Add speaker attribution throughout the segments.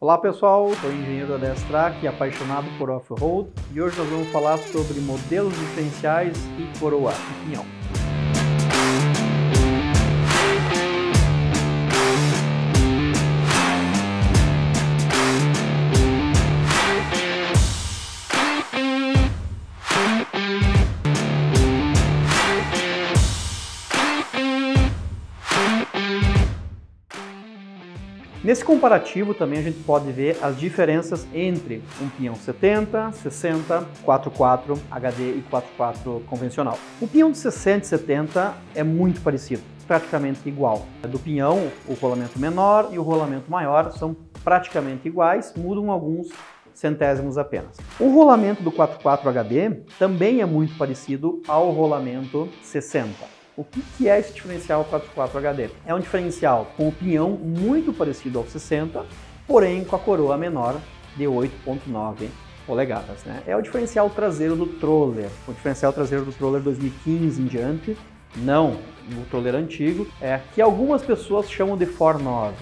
Speaker 1: Olá pessoal, sou o engenheiro da Destrac e apaixonado por off-road e hoje nós vamos falar sobre modelos diferenciais e coroa e pinhão. Nesse comparativo também a gente pode ver as diferenças entre um pinhão 70, 60, 4x4 HD e 4x4 convencional. O pinhão de 60 e 70 é muito parecido, praticamente igual. Do pinhão, o rolamento menor e o rolamento maior são praticamente iguais, mudam alguns centésimos apenas. O rolamento do 4x4 HD também é muito parecido ao rolamento 60. O que é esse diferencial 4x4 HD? É um diferencial com o pinhão muito parecido ao 60, porém com a coroa menor de 8.9 polegadas. É o diferencial traseiro do Troller. O diferencial traseiro do Troller 2015 em diante, não o Troller antigo, que algumas pessoas chamam de 4.9.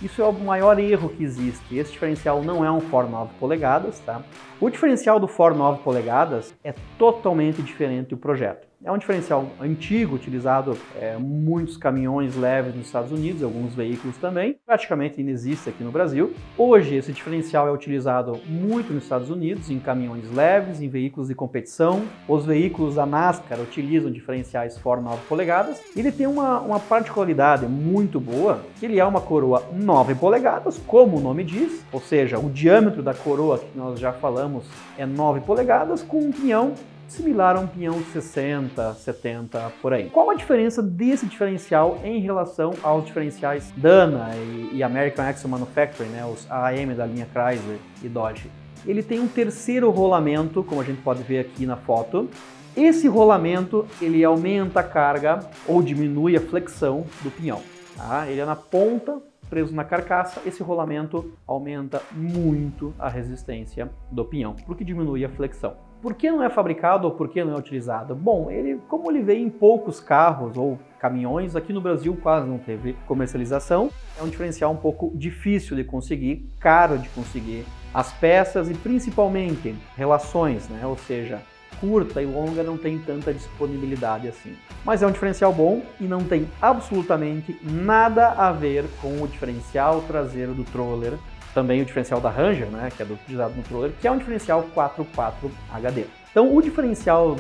Speaker 1: Isso é o maior erro que existe. Esse diferencial não é um 4.9 polegadas, tá? O diferencial do 4.9 polegadas é totalmente diferente do projeto. É um diferencial antigo, utilizado em muitos caminhões leves nos Estados Unidos, alguns veículos também, praticamente inexiste aqui no Brasil. Hoje esse diferencial é utilizado muito nos Estados Unidos, em caminhões leves, em veículos de competição. Os veículos da NASCAR utilizam diferenciais 4.9 polegadas. Ele tem uma particularidade muito boa, que ele é uma coroa 9 polegadas, como o nome diz, ou seja, o diâmetro da coroa que nós já falamos é 9 polegadas, com um pinhão similar a um pinhão 60, 70, por aí. Qual a diferença desse diferencial em relação aos diferenciais Dana e American Axle Manufacturing, os AM da linha Chrysler e Dodge? Ele tem um terceiro rolamento, como a gente pode ver aqui na foto. Esse rolamento, ele aumenta a carga ou diminui a flexão do pinhão. Tá? Ele é na ponta, preso na carcaça. Esse rolamento aumenta muito a resistência do pinhão, porque diminui a flexão. Por que não é fabricado ou por que não é utilizado? Bom, como ele veio em poucos carros ou caminhões, aqui no Brasil quase não teve comercialização, é um diferencial um pouco difícil de conseguir, caro de conseguir as peças e principalmente relações, ou seja, curta e longa não tem tanta disponibilidade assim. Mas é um diferencial bom e não tem absolutamente nada a ver com o diferencial traseiro do Troller, também o diferencial da Ranger, que é utilizado no Troller, que é um diferencial 4x4 HD. Então o diferencial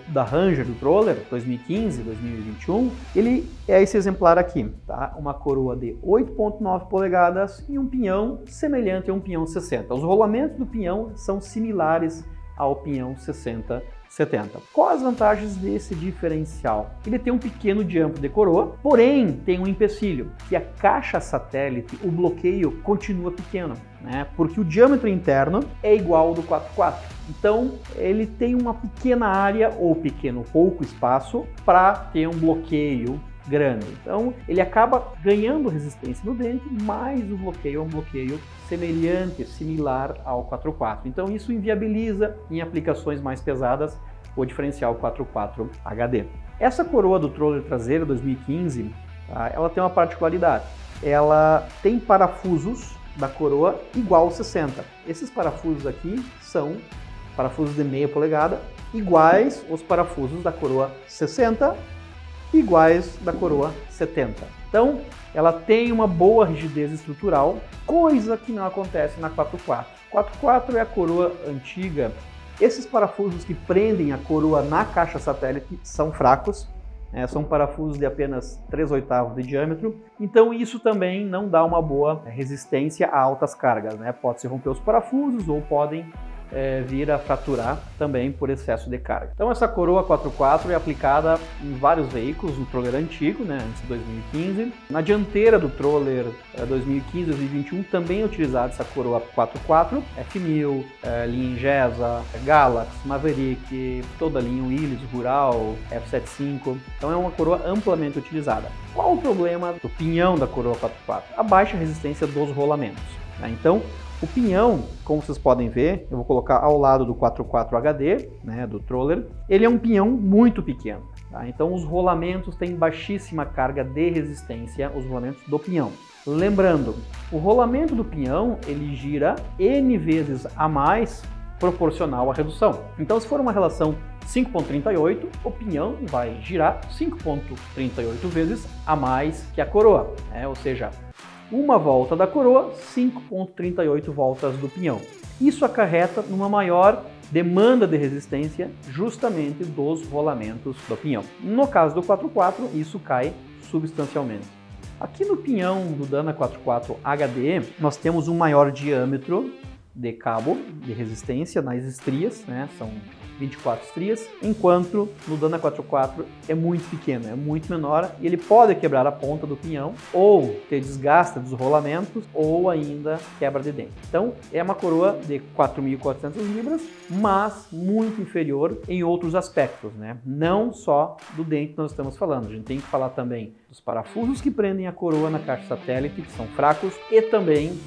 Speaker 1: da Ranger, do Troller, 2015, 2021, ele é esse exemplar aqui, tá? Uma coroa de 8.9 polegadas e um pinhão semelhante a um pinhão 60. Os rolamentos do pinhão são similares ao pinhão 60, 70. Quais as vantagens desse diferencial? Ele tem um pequeno diâmetro de coroa, porém tem um empecilho, que a caixa satélite, o bloqueio continua pequeno, porque o diâmetro interno é igual ao do 4x4. Então ele tem uma pequena área ou pouco espaço para ter um bloqueio grande. Então ele acaba ganhando resistência no dente, mas o bloqueio é um bloqueio semelhante, similar ao 4x4. Então isso inviabiliza em aplicações mais pesadas o diferencial 4x4 HD. Essa coroa do Troller traseiro 2015, ela tem uma particularidade. Ela tem parafusos da coroa igual ao 60. Esses parafusos aqui são parafusos de meia polegada, iguais aos parafusos da coroa 60, iguais da coroa 70. Então, ela tem uma boa rigidez estrutural, coisa que não acontece na 4x4. 4x4 é a coroa antiga. Esses parafusos que prendem a coroa na caixa satélite são fracos, são parafusos de apenas 3/8 de diâmetro, então isso também não dá uma boa resistência a altas cargas. Pode-se romper os parafusos ou podem vir a fraturar também por excesso de carga. Então essa coroa 4x4 é aplicada em vários veículos, no Troller antigo, antes de 2015. Na dianteira do Troller 2015 2021 também é utilizada essa coroa 4x4, F1000, linha Ingesa, Galax, Maverick, toda a linha Willys, Rural, F75. Então é uma coroa amplamente utilizada. Qual o problema do pinhão da coroa 4x4? A baixa resistência dos rolamentos. Então o pinhão, como vocês podem ver, eu vou colocar ao lado do 4x4 HD, do Troller, ele é um pinhão muito pequeno. Então os rolamentos têm baixíssima carga de resistência, os rolamentos do pinhão. Lembrando, o rolamento do pinhão ele gira N vezes a mais proporcional à redução. Então, se for uma relação 5,38, o pinhão vai girar 5,38 vezes a mais que a coroa, ou seja, uma volta da coroa, 5,38 voltas do pinhão. Isso acarreta numa maior demanda de resistência justamente dos rolamentos do pinhão. No caso do 4.4, isso cai substancialmente. Aqui no pinhão do Dana 4.4 HD, nós temos um maior diâmetro de cabo de resistência nas estrias, são 24 estrias, enquanto no Dana 4.4 é muito pequeno, é muito menor e ele pode quebrar a ponta do pinhão ou ter desgaste dos rolamentos ou ainda quebra de dente. Então é uma coroa de 4.400 libras, mas muito inferior em outros aspectos, não só do dente que nós estamos falando, a gente tem que falar também dos parafusos que prendem a coroa na caixa satélite, que são fracos, e também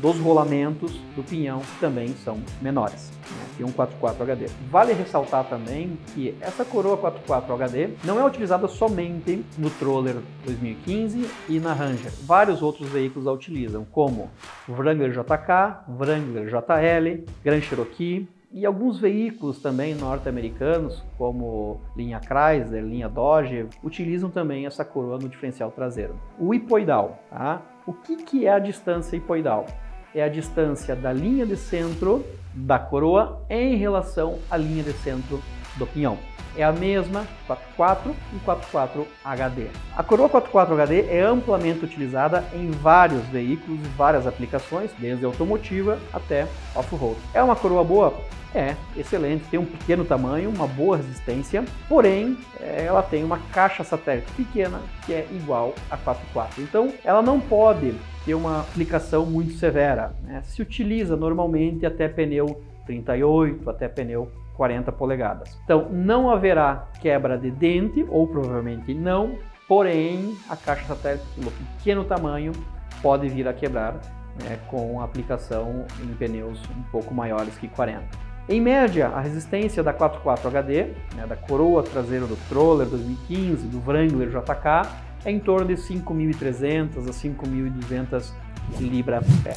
Speaker 1: dos rolamentos do pinhão, que também são menores, que um 4.4 HD. Vale ressaltar também que essa coroa 4.4 HD não é utilizada somente no Troller 2015 e na Ranger. Vários outros veículos a utilizam, como o Wrangler JK, Wrangler JL, Grand Cherokee, e alguns veículos também norte-americanos, como linha Chrysler, linha Dodge, utilizam também essa coroa no diferencial traseiro. O hipoidal, O que é a distância hipoidal? É a distância da linha de centro da coroa em relação à linha de centro do pinhão. É a mesma 4.4 e 4.4 HD. A coroa 4.4 HD é amplamente utilizada em vários veículos e várias aplicações, desde automotiva até off-road. É uma coroa boa? É, excelente, tem um pequeno tamanho, uma boa resistência, porém ela tem uma caixa satélite pequena que é igual a 4.4. Então ela não pode ter uma aplicação muito severa, Se utiliza normalmente até pneu 38, até pneu 40 polegadas. Então não haverá quebra de dente, ou provavelmente não, porém a caixa satélite pelo pequeno tamanho pode vir a quebrar com a aplicação em pneus um pouco maiores que 40. Em média, a resistência da 4.4 HD, da coroa traseira do Troller 2015, do Wrangler JK, é em torno de 5.300 a 5.200 libra-pé.